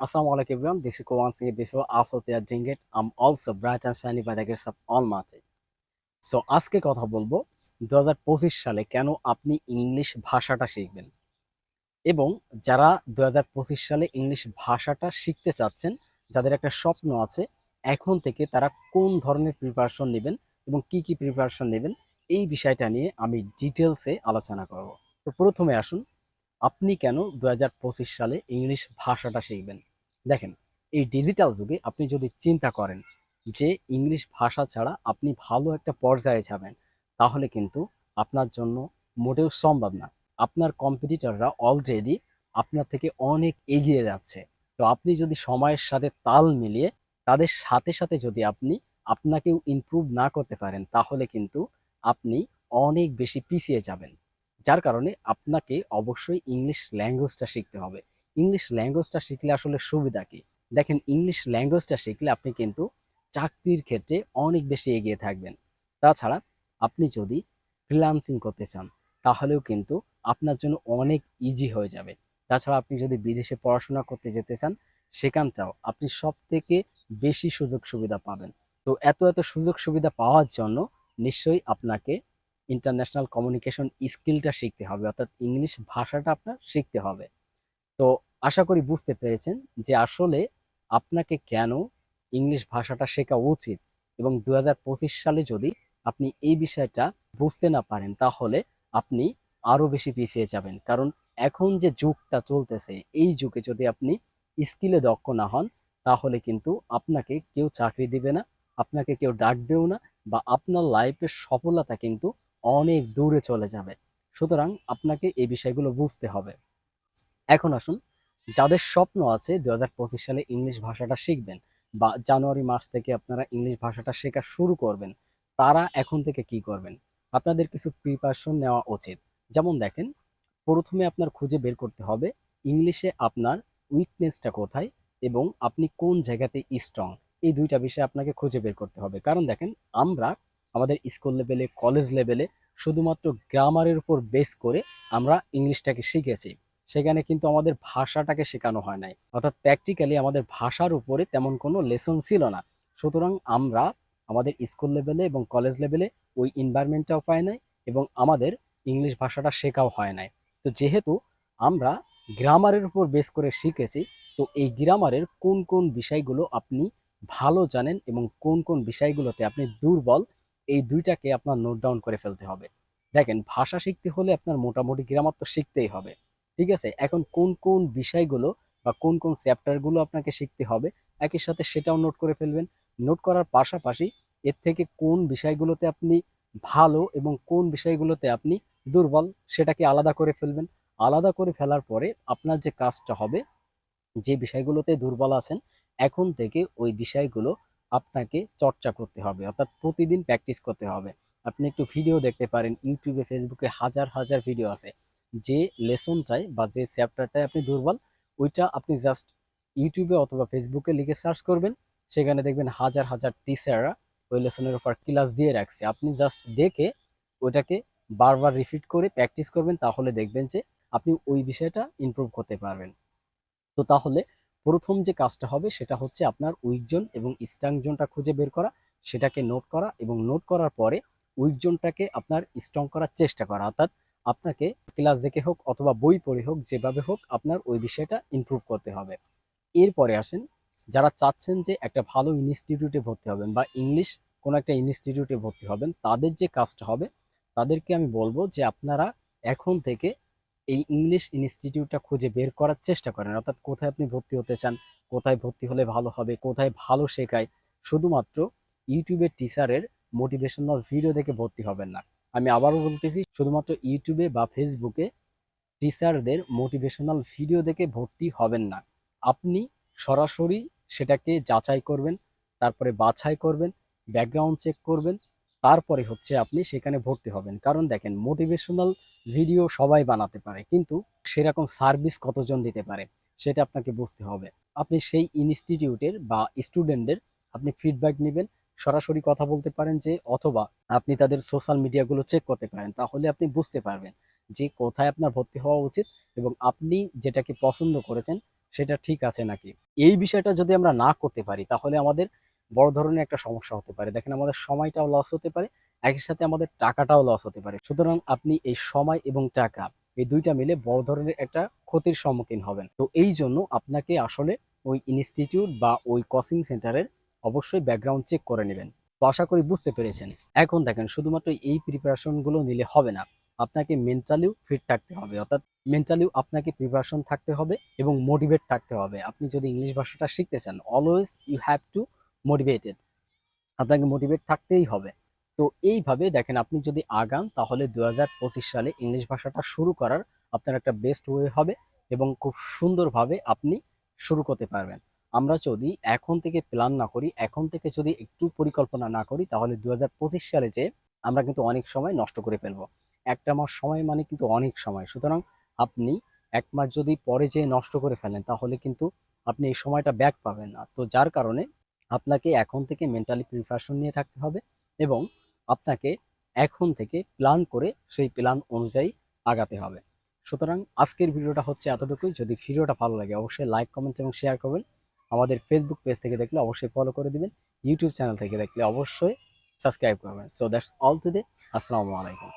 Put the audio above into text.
Assalamu alaikum everyone. This is Kovan Singh. Before after they are doing it, I'm also bright and shiny by the grace of Almighty. So আজকে কথা বলবো 2025 সালে কেন আপনি English ভাষাটা শিখবেন এবং যারা 2025 সালে ইংলিশ ভাষাটা শিখতে চাচ্ছেন, যাদের একটা স্বপ্ন আছে, এখন থেকে তারা কোন ধরনের প্রিপারেশন নেবেন এবং কি কি প্রিপারেশন নেবেন এই বিষয়টা নিয়ে আমি ডিটেলসে আলোচনা করব। তো প্রথমে আসুন, আপনি কেন 2025 সালে ইংলিশ ভাষাটা শিখবেন। দেখেন, এই ডিজিটাল যুগে আপনি যদি চিন্তা করেন যে ইংলিশ ভাষা ছাড়া আপনি ভালো একটা পর্যায়ে যাবেন, তাহলে কিন্তু আপনার জন্য মোটেও সম্ভব না। আপনার কম্পিটিটররা অলরেডি আপনার থেকে অনেক এগিয়ে যাচ্ছে। তো আপনি যদি সময়ের সাথে তাল মিলিয়ে তাদের সাথে সাথে যদি আপনি আপনাকেও ইমপ্রুভ না করতে পারেন, তাহলে কিন্তু আপনি অনেক বেশি পিছিয়ে যাবেন। যার কারণে আপনাকে অবশ্যই ইংলিশ ল্যাঙ্গুয়েজটা শিখতে হবে। ইংলিশ ল্যাঙ্গুয়েজটা শিখলে আসলে সুবিধা কি? দেখেন, ইংলিশ ল্যাঙ্গুয়েজটা শিখলে আপনি কিন্তু চাকরির ক্ষেত্রে অনেক বেশি এগিয়ে থাকবেন। তাছাড়া আপনি যদি ফ্রিল্যান্সিং করতে চান, তাহলেও কিন্তু আপনার জন্য অনেক ইজি হয়ে যাবে। তাছাড়া আপনি যদি বিদেশে পড়াশোনা করতে যেতে চান, সেখানটাও আপনি সব থেকে বেশি সুযোগ সুবিধা পাবেন। তো এত এত সুযোগ সুবিধা পাওয়ার জন্য নিশ্চয়ই আপনাকে ইন্টারন্যাশনাল কমিউনিকেশন স্কিলটা শিখতে হবে, অর্থাৎ ইংলিশ ভাষাটা আপনার শিখতে হবে। তো আশা করি বুঝতে পেরেছেন যে আসলে আপনাকে কেন ইংলিশ ভাষাটা শেখা উচিত। এবং 2025 সালে যদি আপনি এই বিষয়টা বুঝতে না পারেন, তাহলে আপনি আরো বেশি পিছিয়ে যাবেন। কারণ এখন যে যুগটা চলতেছে, এই যুগে যদি আপনি স্কিলে দক্ষ না হন, তাহলে কিন্তু আপনাকে কেউ চাকরি দিবে না, আপনাকে কেউ ডাকবেও না, বা আপনার লাইফের সফলতা কিন্তু অনেক দূরে চলে যাবে। সুতরাং আপনাকে এই বিষয়গুলো বুঝতে হবে। এখন আসুন, যাদের স্বপ্ন আছে 2025 সালে ইংলিশ ভাষাটা শিখবেন, বা জানুয়ারি মাস থেকে আপনারা ইংলিশ ভাষাটা শেখা শুরু করবেন, তারা এখন থেকে কি করবেন? আপনাদের কিছু প্রিপারেশন নেওয়া উচিত। যেমন দেখেন, প্রথমে আপনার খুঁজে বের করতে হবে ইংলিশে আপনার উইকনেসটা কোথায় এবং আপনি কোন জায়গাতে স্ট্রং। এই দুইটা বিষয় আপনাকে খুঁজে বের করতে হবে। কারণ দেখেন, আমরা আমাদের স্কুল লেভেলে, কলেজ লেভেলে শুধুমাত্র গ্রামারের উপর বেস করে আমরা ইংলিশটাকে শিখেছি। সেখানে কিন্তু আমাদের ভাষাটাকে শেখানো হয় নাই, অর্থাৎ প্র্যাকটিক্যালি আমাদের ভাষার উপরে তেমন কোনো লেসন ছিল না। সুতরাং আমরা আমাদের স্কুল লেভেলে এবং কলেজ লেভেলে ওই এনভায়রনমেন্টটাও পাই নাই, এবং আমাদের ইংলিশ ভাষাটা শেখাও হয় নাই। তো যেহেতু আমরা গ্রামারের উপর বেস করে শিখেছি, তো এই গ্রামারের কোন কোন বিষয়গুলো আপনি ভালো জানেন এবং কোন কোন বিষয়গুলোতে আপনি দুর্বল, এই দুইটাকে আপনার নোট ডাউন করে ফেলতে হবে। দেখেন, ভাষা শিখতে হলে আপনার মোটামুটি গ্রামার তো শিখতেই হবে, ঠিক আছে? এখন কোন কোন বিষয়গুলো বা কোন কোন চ্যাপ্টারগুলো আপনাকে শিখতে হবে, একই সাথে সেটাও নোট করে ফেলবেন। নোট করার পাশাপাশি এর থেকে কোন বিষয়গুলোতে আপনি ভালো এবং কোন বিষয়গুলোতে আপনি দুর্বল, সেটাকে আলাদা করে ফেলবেন। আলাদা করে ফেলার পরে আপনার যে কাজটা হবে, যে বিষয়গুলোতে দুর্বল আছেন, এখন থেকে ওই বিষয়গুলো আপনাকে চর্চা করতে হবে, অর্থাৎ প্রতিদিন প্র্যাকটিস করতে হবে। আপনি একটু ভিডিও দেখতে পারেন, ইউটিউবে, ফেসবুকে হাজার হাজার ভিডিও আছে। যে লেসনটায় বা যে চ্যাপ্টারটায় আপনি দুর্বল, ওইটা আপনি জাস্ট ইউটিউবে অথবা ফেসবুকে লিখে সার্চ করবেন। সেখানে দেখবেন হাজার হাজার টিচাররা ওই লেসনের উপর ক্লাস দিয়ে রাখছে। আপনি জাস্ট দেখে ওইটাকে বারবার রিপিট করে প্র্যাকটিস করবেন, তাহলে দেখবেন যে আপনি ওই বিষয়টা ইমপ্রুভ করতে পারবেন। তো তাহলে প্রথম যে কাজটা হবে সেটা হচ্ছে আপনার উইক জোন এবং স্ট্রং জোনটা খুঁজে বের করা, সেটাকে নোট করা, এবং নোট করার পরে উইক জোনটাকে আপনার স্ট্রং করার চেষ্টা করা। অর্থাৎ আপনাকে ক্লাস দেখে হোক অথবা বই পড়ে হোক, যেভাবে হোক আপনার ওই বিষয়টা ইমপ্রুভ করতে হবে। এরপরে আসেন, যারা চাচ্ছেন যে একটা ভালো ইনস্টিটিউটে ভর্তি হবেন বা ইংলিশ কোনো একটা ইনস্টিটিউটে ভর্তি হবেন, তাদের যে কাজটা হবে, তাদেরকে আমি বলবো যে আপনারা এখন থেকে এই ইংলিশ ইনস্টিটিউটটা খুঁজে বের করার চেষ্টা করেন। অর্থাৎ কোথায় আপনি ভর্তি হতে চান, কোথায় ভর্তি হলে ভালো হবে, কোথায় ভালো শেখায়। শুধুমাত্র ইউটিউবের টিচারের মোটিভেশনাল ভিডিও দেখে ভর্তি হবেন না। আমি আবারও বলতেছি, শুধুমাত্র ইউটিউবে বা ফেসবুকে টিচারদের মোটিভেশনাল ভিডিও দেখে ভর্তি হবেন না। আপনি সরাসরি সেটাকে যাচাই করবেন, তারপরে বাছাই করবেন, ব্যাকগ্রাউন্ড চেক করবেন, তারপরে হচ্ছে আপনি সেখানে ভর্তি হবেন। কারণ দেখেন, মোটিভেশনাল ভিডিও সবাই বানাতে পারে, কিন্তু সেরকম সার্ভিস কতজন দিতে পারে সেটা আপনাকে বুঝতে হবে। আপনি সেই ইনস্টিটিউটের বা স্টুডেন্টদের আপনি ফিডব্যাক নেবেন, সরাসরি কথা বলতে পারেন, যে অথবা আপনি তাদের সোশ্যাল মিডিয়াগুলো চেক করতে পারেন। তাহলে আপনি বুঝতে পারবেন যে কোথায় আপনার ভর্তি হওয়া উচিত, এবং আপনি যেটাকে পছন্দ করেছেন সেটা ঠিক আছে নাকি। এই বিষয়টা যদি আমরা না করতে পারি তাহলে আমাদের বড় ধরনের একটা সমস্যা হতে পারে। দেখেন আমাদের সময়টাও লস হতে পারে, একই সাথে আমাদের টাকাটাও লস হতে পারে। সুতরাং আপনি এই সময় এবং টাকা এই দুইটা মিলে বড় ধরনের একটা ক্ষতির সম্মুখীন হবেন। তো এই জন্য আপনাকে আসলে ওই ইনস্টিটিউট বা ওই কোচিং সেন্টারের অবশ্যই ব্যাকগ্রাউন্ড চেক করে নেবেন। তো আশা করি বুঝতে পেরেছেন। এখন দেখেন শুধুমাত্র এই প্রিপারেশন গুলো নিলে হবে না, আপনাকে মেন্টালিও ফিট থাকতে হবে, অর্থাৎ মেন্টালিও আপনাকে প্রিপারেশন থাকতে হবে এবং মোটিভেট থাকতে হবে। আপনি যদি ইংলিশ ভাষাটা শিখতে চান, always you have to motivated, আপনাকে মোটিভেট থাকতেই হবে। তো এইভাবে দেখেন আপনি যদি আগান তাহলে 2025 সালে ইংলিশ ভাষাটা শুরু করার আপনার একটা বেস্ট ওয়ে হবে এবং খুব সুন্দরভাবে আপনি শুরু করতে পারবেন। আমরা যদি এখন থেকে প্ল্যান না করি, এখন থেকে যদি একটু পরিকল্পনা না করি, তাহলে 2025 সালে যে আমরা কিন্তু অনেক সময় নষ্ট করে ফেলবো। একটা মাস সময় মানে কিন্তু অনেক সময়। সুতরাং আপনি এক মাস যদি পরে যেয়ে নষ্ট করে ফেলেন তাহলে কিন্তু আপনি এই সময়টা ব্যাক পাবেন না। তো যার কারণে আপনাকে এখন থেকে মেন্টালি প্রিপারেশন নিয়ে থাকতে হবে এবং আপনাকে এখন থেকে প্ল্যান করে সেই প্ল্যান অনুযায়ী আগাতে হবে। সুতরাং আজকের ভিডিওটা হচ্ছে এতটুকুই। যদি ভিডিওটা ভালো লাগে অবশ্যই লাইক, কমেন্ট এবং শেয়ার করবেন। আমাদের ফেসবুক পেজ থেকে দেখলে অবশ্যই ফলো করে দিবেন। ইউটিউব চ্যানেল থেকে দেখলে অবশ্যই সাবস্ক্রাইব করবেন। So that's all today. আসসালামু আলাইকুম।